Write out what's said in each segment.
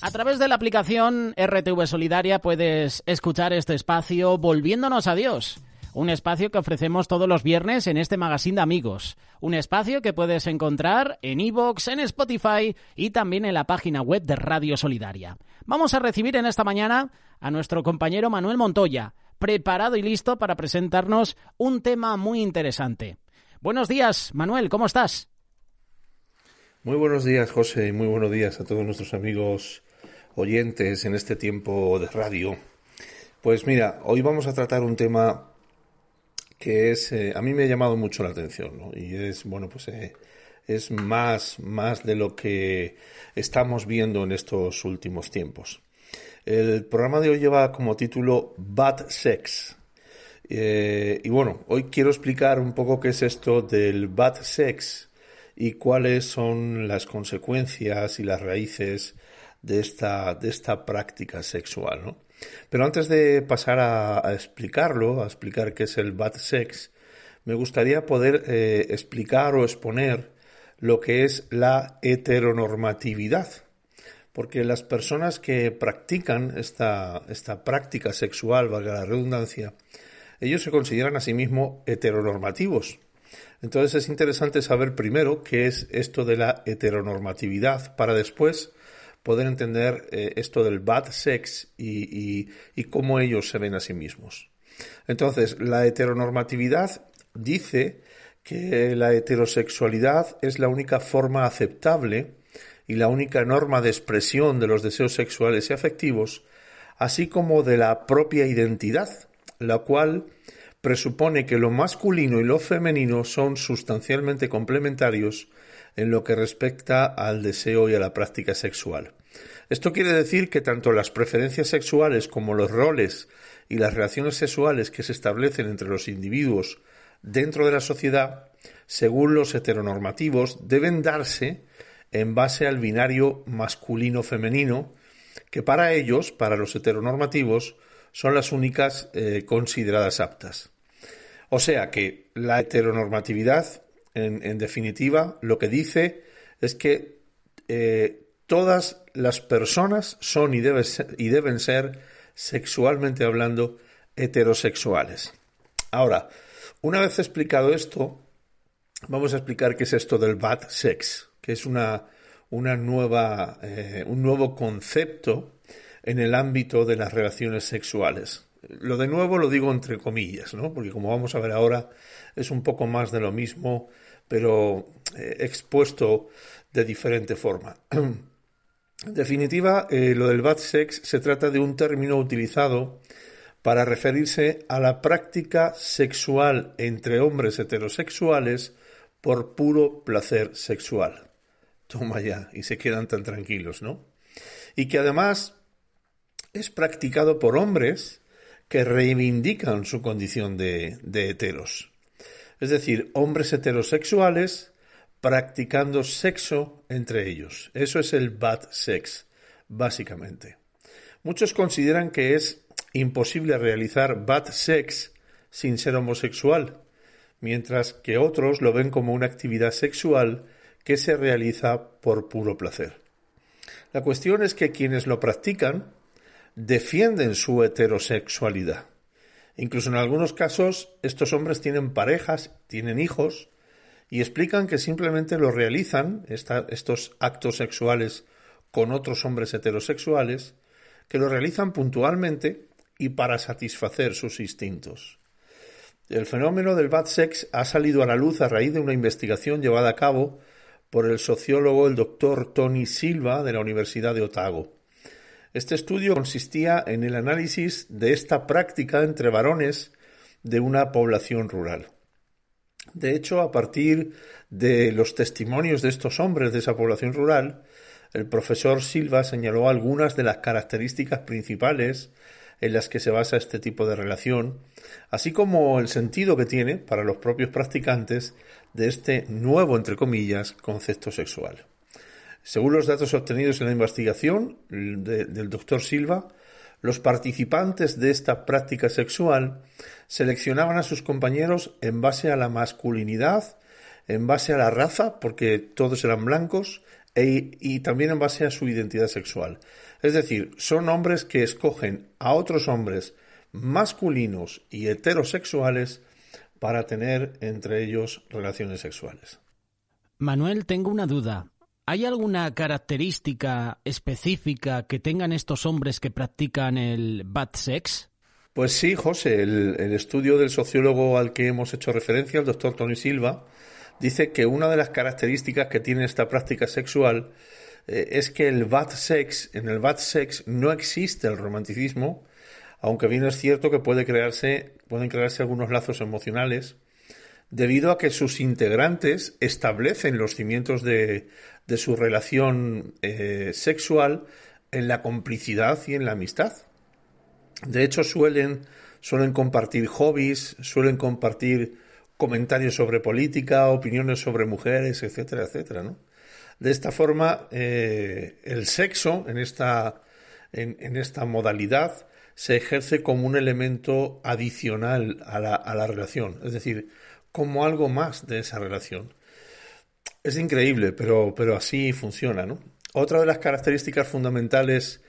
A través de la aplicación RTV Solidaria puedes escuchar este espacio Volviéndonos a Dios, un espacio que ofrecemos todos los viernes en este magazine de amigos, un espacio que puedes encontrar en iVoox, en Spotify y también en la página web de Radio Solidaria. Vamos a recibir en esta mañana a nuestro compañero Manuel Montoya, preparado y listo para presentarnos un tema muy interesante. Buenos días, Manuel, ¿cómo estás? Muy buenos días, José, y muy buenos días a todos nuestros amigos oyentes en este tiempo de radio. Pues mira, hoy vamos a tratar un tema que a mí me ha llamado mucho la atención, ¿no? Y es más de lo que estamos viendo en estos últimos tiempos. El programa de hoy lleva como título Bad Sex. Hoy quiero explicar un poco qué es esto del bad sex y cuáles son las consecuencias y las raíces de esta práctica sexual, ¿no? Pero antes de pasar a explicar qué es el bad sex, me gustaría poder explicar o exponer lo que es la heteronormatividad. Porque las personas que practican esta práctica sexual, valga la redundancia, ellos se consideran a sí mismos heteronormativos. Entonces es interesante saber primero qué es esto de la heteronormatividad para después poder entender esto del bad sex y cómo ellos se ven a sí mismos. Entonces, la heteronormatividad dice que la heterosexualidad es la única forma aceptable y la única norma de expresión de los deseos sexuales y afectivos, así como de la propia identidad, la cual presupone que lo masculino y lo femenino son sustancialmente complementarios en lo que respecta al deseo y a la práctica sexual. Esto quiere decir que tanto las preferencias sexuales como los roles y las relaciones sexuales que se establecen entre los individuos dentro de la sociedad, según los heteronormativos, deben darse en base al binario masculino-femenino, que para ellos, para los heteronormativos, son las únicas consideradas aptas. O sea que la heteronormatividad, en definitiva, lo que dice es que todas las personas son y deben ser, sexualmente hablando, heterosexuales. Ahora, una vez explicado esto, vamos a explicar qué es esto del bad sex, que es un nuevo concepto en el ámbito de las relaciones sexuales. Lo de nuevo lo digo entre comillas, ¿no? Porque como vamos a ver ahora, es un poco más de lo mismo, pero expuesto de diferente forma. En definitiva, lo del bad sex se trata de un término utilizado para referirse a la práctica sexual entre hombres heterosexuales por puro placer sexual. Toma ya, y se quedan tan tranquilos, ¿no? Y que además es practicado por hombres que reivindican su condición de heteros. Es decir, hombres heterosexuales practicando sexo entre ellos. Eso es el bad sex, básicamente. Muchos consideran que es imposible realizar bad sex sin ser homosexual, mientras que otros lo ven como una actividad sexual que se realiza por puro placer. La cuestión es que quienes lo practican defienden su heterosexualidad. Incluso en algunos casos estos hombres tienen parejas, tienen hijos y explican que simplemente lo realizan, estos actos sexuales con otros hombres heterosexuales, que lo realizan puntualmente y para satisfacer sus instintos. El fenómeno del bad sex ha salido a la luz a raíz de una investigación llevada a cabo por el sociólogo el doctor Tony Silva de la Universidad de Otago. Este estudio consistía en el análisis de esta práctica entre varones de una población rural. De hecho, a partir de los testimonios de estos hombres de esa población rural, el profesor Silva señaló algunas de las características principales en las que se basa este tipo de relación, así como el sentido que tiene para los propios practicantes de este nuevo, entre comillas, concepto sexual. Según los datos obtenidos en la investigación del doctor Silva, los participantes de esta práctica sexual seleccionaban a sus compañeros en base a la masculinidad, en base a la raza, porque todos eran blancos, y también en base a su identidad sexual. Es decir, son hombres que escogen a otros hombres masculinos y heterosexuales para tener entre ellos relaciones sexuales. Manuel, tengo una duda. ¿Hay alguna característica específica que tengan estos hombres que practican el bad sex? Pues sí, José, el estudio del sociólogo al que hemos hecho referencia, el doctor Tony Silva, dice que una de las características que tiene esta práctica sexual es que en el bad sex no existe el romanticismo, aunque bien es cierto que pueden crearse algunos lazos emocionales, debido a que sus integrantes establecen los cimientos de su relación sexual en la complicidad y en la amistad. De hecho, suelen compartir hobbies, suelen compartir comentarios sobre política, opiniones sobre mujeres, etcétera, etcétera, ¿no? De esta forma, el sexo en esta modalidad se ejerce como un elemento adicional a la relación, es decir, como algo más de esa relación. Es increíble, pero así funciona, ¿no? Otra de las características fundamentales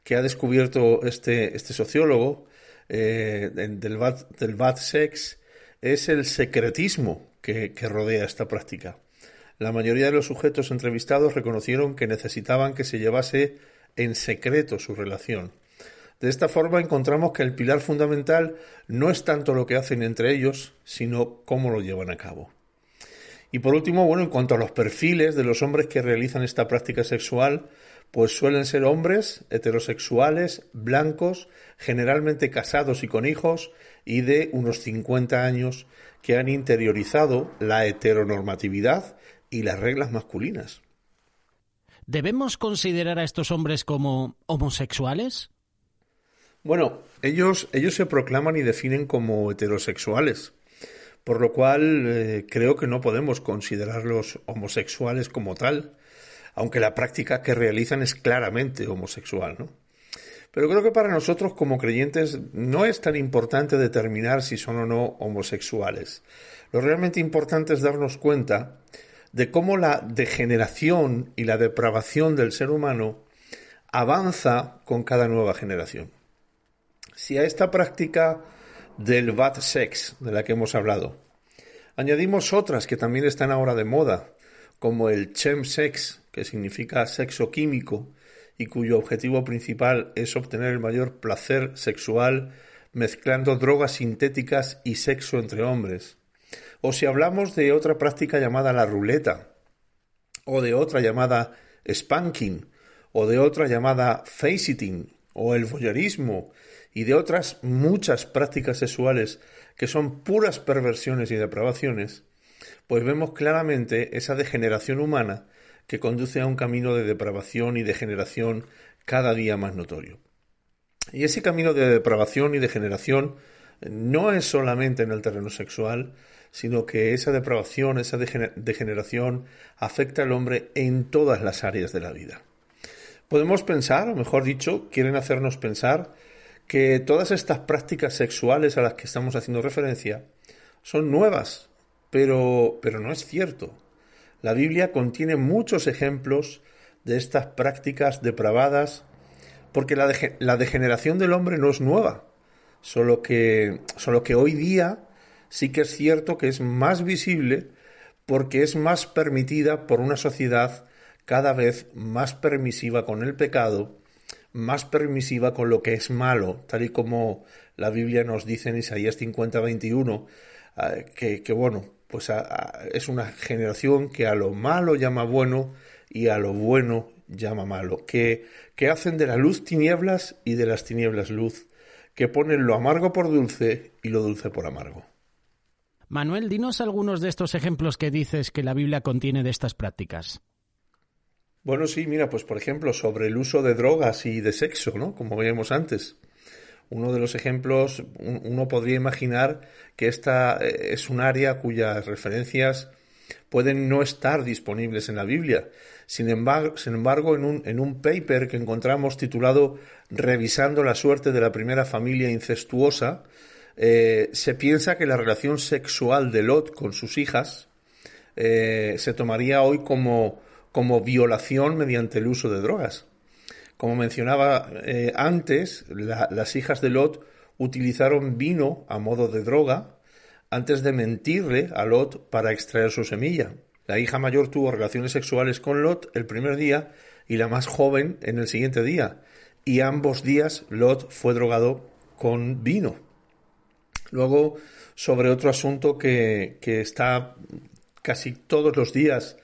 que ha descubierto este sociólogo del bad sex es el secretismo que rodea esta práctica. La mayoría de los sujetos entrevistados reconocieron que necesitaban que se llevase en secreto su relación. De esta forma encontramos que el pilar fundamental no es tanto lo que hacen entre ellos, sino cómo lo llevan a cabo. Y por último, en cuanto a los perfiles de los hombres que realizan esta práctica sexual, pues suelen ser hombres heterosexuales, blancos, generalmente casados y con hijos, y de unos 50 años, que han interiorizado la heteronormatividad y las reglas masculinas. ¿Debemos considerar a estos hombres como homosexuales? Bueno, ellos se proclaman y definen como heterosexuales, por lo cual creo que no podemos considerarlos homosexuales como tal, aunque la práctica que realizan es claramente homosexual, ¿no? Pero creo que para nosotros como creyentes no es tan importante determinar si son o no homosexuales. Lo realmente importante es darnos cuenta de cómo la degeneración y la depravación del ser humano avanza con cada nueva generación. Si a esta práctica del bad sex, de la que hemos hablado, añadimos otras que también están ahora de moda, como el chemsex, que significa sexo químico, y cuyo objetivo principal es obtener el mayor placer sexual mezclando drogas sintéticas y sexo entre hombres. O si hablamos de otra práctica llamada la ruleta, o de otra llamada spanking, o de otra llamada face-sitting, o el voyeurismo, y de otras muchas prácticas sexuales que son puras perversiones y depravaciones, pues vemos claramente esa degeneración humana que conduce a un camino de depravación y degeneración cada día más notorio. Y ese camino de depravación y degeneración no es solamente en el terreno sexual, sino que esa depravación, esa degeneración afecta al hombre en todas las áreas de la vida. Podemos pensar, o mejor dicho, quieren hacernos pensar que todas estas prácticas sexuales a las que estamos haciendo referencia son nuevas, pero no es cierto. La Biblia contiene muchos ejemplos de estas prácticas depravadas, porque la degeneración del hombre no es nueva, solo que hoy día sí que es cierto que es más visible porque es más permitida por una sociedad cada vez más permisiva con el pecado, más permisiva con lo que es malo, tal y como la Biblia nos dice en Isaías 50:21, es una generación que a lo malo llama bueno y a lo bueno llama malo, que hacen de la luz tinieblas y de las tinieblas luz, que ponen lo amargo por dulce y lo dulce por amargo. Manuel, dinos algunos de estos ejemplos que dices que la Biblia contiene de estas prácticas. Bueno, sí, mira, pues por ejemplo, sobre el uso de drogas y de sexo, ¿no? Como veíamos antes. Uno de los ejemplos, uno podría imaginar que esta es un área cuyas referencias pueden no estar disponibles en la Biblia. Sin embargo, en un paper que encontramos titulado Revisando la suerte de la primera familia incestuosa, se piensa que la relación sexual de Lot con sus hijas se tomaría hoy como como violación mediante el uso de drogas. Como mencionaba antes, las hijas de Lot utilizaron vino a modo de droga antes de mentirle a Lot para extraer su semilla. La hija mayor tuvo relaciones sexuales con Lot el primer día y la más joven en el siguiente día. Y ambos días Lot fue drogado con vino. Luego, sobre otro asunto que está casi todos los días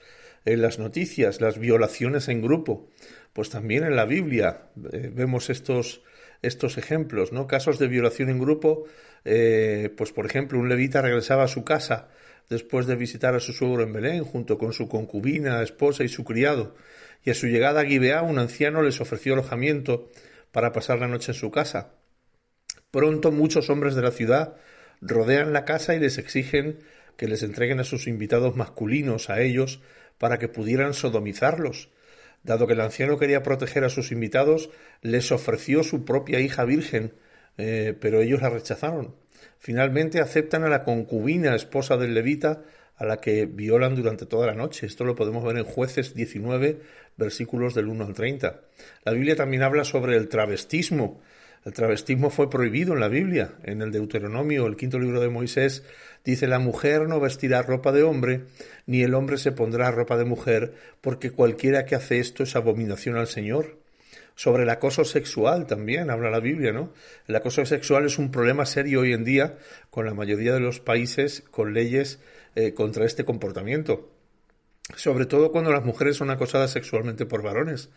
en las noticias, las violaciones en grupo. Pues también en la Biblia vemos estos ejemplos, ¿no? Casos de violación en grupo, pues por ejemplo, un levita regresaba a su casa después de visitar a su suegro en Belén, junto con su concubina, esposa y su criado, y a su llegada a Gibeá, un anciano les ofreció alojamiento para pasar la noche en su casa. Pronto muchos hombres de la ciudad rodean la casa y les exigen que les entreguen a sus invitados masculinos a ellos para que pudieran sodomizarlos. Dado que el anciano quería proteger a sus invitados, les ofreció su propia hija virgen, pero ellos la rechazaron. Finalmente aceptan a la concubina, esposa del levita, a la que violan durante toda la noche. Esto lo podemos ver en Jueces 19, versículos del 1 al 30. La Biblia también habla sobre el travestismo. El travestismo fue prohibido en la Biblia. En el Deuteronomio, el 5º libro de Moisés, dice: la mujer no vestirá ropa de hombre, ni el hombre se pondrá ropa de mujer, porque cualquiera que hace esto es abominación al Señor. Sobre el acoso sexual también habla la Biblia, ¿no? El acoso sexual es un problema serio hoy en día con la mayoría de los países con leyes contra este comportamiento. Sobre todo cuando las mujeres son acosadas sexualmente por varones.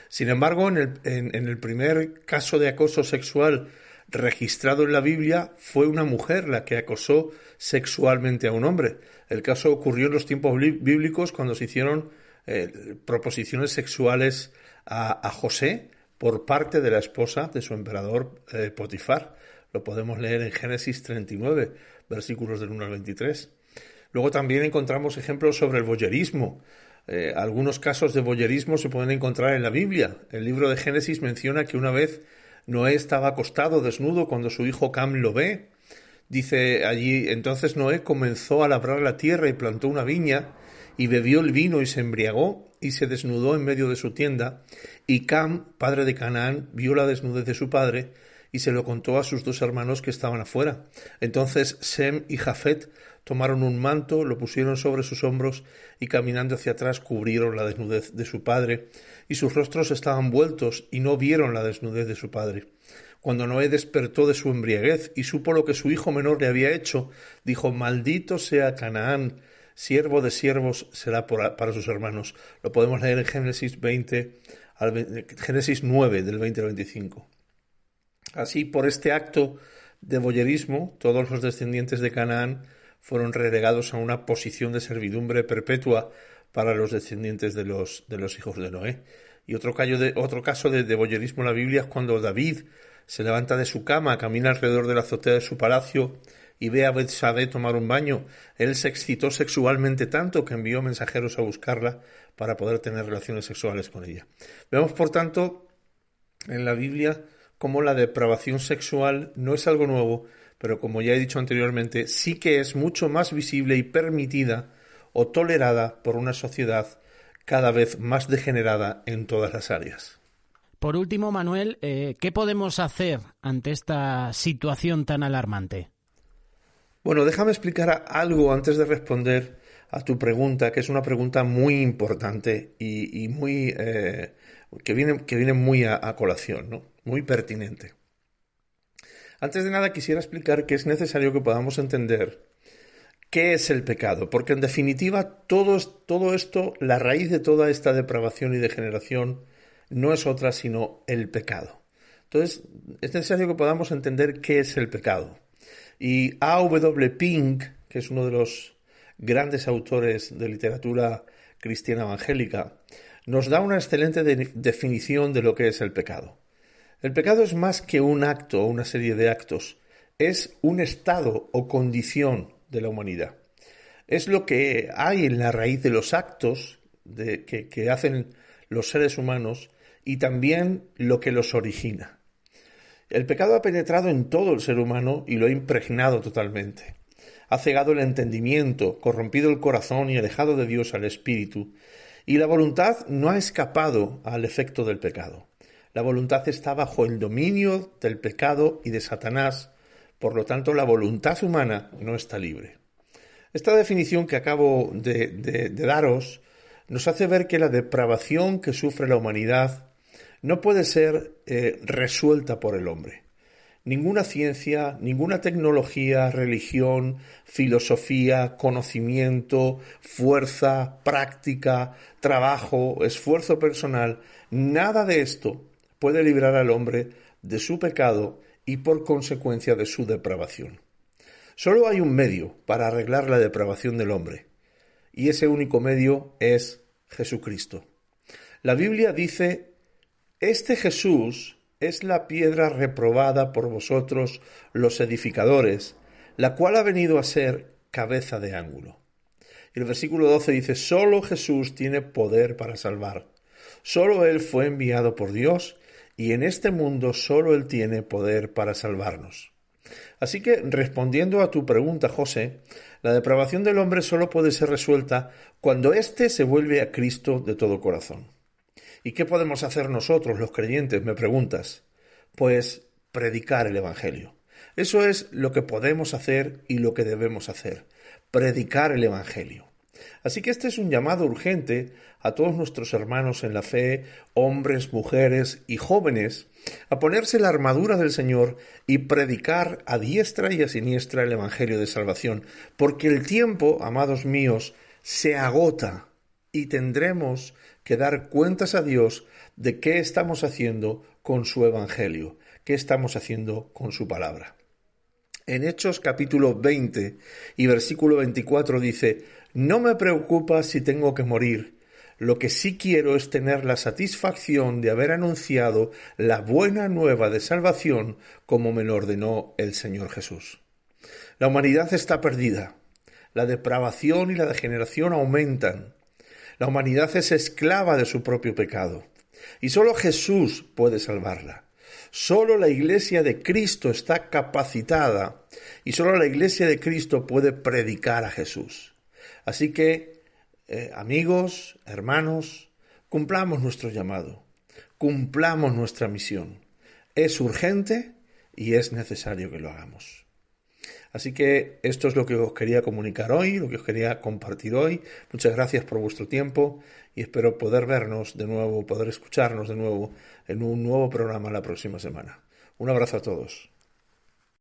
Sin embargo, en el primer caso de acoso sexual registrado en la Biblia fue una mujer la que acosó sexualmente a un hombre. El caso ocurrió en los tiempos bíblicos cuando se hicieron proposiciones sexuales a José por parte de la esposa de su emperador Potifar. Lo podemos leer en Génesis 39, versículos del 1 al 23. Luego también encontramos ejemplos sobre el voyerismo. Algunos casos de voyerismo se pueden encontrar en la Biblia. El libro de Génesis menciona que una vez Noé estaba acostado desnudo cuando su hijo Cam lo ve. Dice allí: entonces Noé comenzó a labrar la tierra y plantó una viña, y bebió el vino y se embriagó, y se desnudó en medio de su tienda. Y Cam, padre de Canaán, vio la desnudez de su padre, y se lo contó a sus 2 hermanos que estaban afuera. Entonces Sem y Jafet tomaron un manto, lo pusieron sobre sus hombros, y caminando hacia atrás cubrieron la desnudez de su padre, y sus rostros estaban vueltos, y no vieron la desnudez de su padre. Cuando Noé despertó de su embriaguez y supo lo que su hijo menor le había hecho, dijo: maldito sea Canaán, siervo de siervos será para sus hermanos. Lo podemos leer en Génesis 9, del 20 al 25. Así, por este acto de voyerismo, todos los descendientes de Canaán fueron relegados a una posición de servidumbre perpetua para los descendientes de los hijos de Noé. Y otro caso de voyerismo en la Biblia es cuando David se levanta de su cama, camina alrededor de la azotea de su palacio y ve a Betsabé tomar un baño. Él se excitó sexualmente tanto que envió mensajeros a buscarla para poder tener relaciones sexuales con ella. Vemos, por tanto, en la Biblia cómo la depravación sexual no es algo nuevo, pero como ya he dicho anteriormente, sí que es mucho más visible y permitida o tolerada por una sociedad cada vez más degenerada en todas las áreas. Por último, Manuel, ¿qué podemos hacer ante esta situación tan alarmante? Bueno, déjame explicar algo antes de responder a tu pregunta, que es una pregunta muy importante y muy que viene muy a colación, ¿no? Muy pertinente. Antes de nada quisiera explicar que es necesario que podamos entender qué es el pecado, porque en definitiva todo esto, la raíz de toda esta depravación y degeneración no es otra sino el pecado. Entonces es necesario que podamos entender qué es el pecado. Y A.W. Pink, que es uno de los grandes autores de literatura cristiana evangélica, nos da una excelente definición de lo que es el pecado. El pecado es más que un acto o una serie de actos, es un estado o condición de la humanidad. Es lo que hay en la raíz de los actos que hacen los seres humanos y también lo que los origina. El pecado ha penetrado en todo el ser humano y lo ha impregnado totalmente. Ha cegado el entendimiento, corrompido el corazón y alejado de Dios al espíritu. Y la voluntad no ha escapado al efecto del pecado. La voluntad está bajo el dominio del pecado y de Satanás. Por lo tanto, la voluntad humana no está libre. Esta definición que acabo de daros nos hace ver que la depravación que sufre la humanidad no puede ser resuelta por el hombre. Ninguna ciencia, ninguna tecnología, religión, filosofía, conocimiento, fuerza, práctica, trabajo, esfuerzo personal, nada de esto puede librar al hombre de su pecado y por consecuencia de su depravación. Solo hay un medio para arreglar la depravación del hombre, y ese único medio es Jesucristo. La Biblia dice: este Jesús es la piedra reprobada por vosotros los edificadores, la cual ha venido a ser cabeza de ángulo. Y el versículo 12 dice: solo Jesús tiene poder para salvar. Solo Él fue enviado por Dios, y en este mundo solo Él tiene poder para salvarnos. Así que, respondiendo a tu pregunta, José, la depravación del hombre solo puede ser resuelta cuando éste se vuelve a Cristo de todo corazón. ¿Y qué podemos hacer nosotros, los creyentes?, me preguntas. Pues predicar el Evangelio. Eso es lo que podemos hacer y lo que debemos hacer. Predicar el Evangelio. Así que este es un llamado urgente a todos nuestros hermanos en la fe, hombres, mujeres y jóvenes, a ponerse la armadura del Señor y predicar a diestra y a siniestra el Evangelio de salvación, porque el tiempo, amados míos, se agota y tendremos que dar cuentas a Dios de qué estamos haciendo con su Evangelio, qué estamos haciendo con su palabra. En Hechos capítulo 20 y versículo 24 dice: no me preocupa si tengo que morir, lo que sí quiero es tener la satisfacción de haber anunciado la buena nueva de salvación como me lo ordenó el Señor Jesús. La humanidad está perdida, la depravación y la degeneración aumentan. La humanidad es esclava de su propio pecado y solo Jesús puede salvarla. Solo la Iglesia de Cristo está capacitada y solo la Iglesia de Cristo puede predicar a Jesús. Así que, amigos, hermanos, cumplamos nuestro llamado, cumplamos nuestra misión. Es urgente y es necesario que lo hagamos. Así que esto es lo que os quería comunicar hoy, lo que os quería compartir hoy. Muchas gracias por vuestro tiempo y espero poder vernos de nuevo, poder escucharnos de nuevo en un nuevo programa la próxima semana. Un abrazo a todos.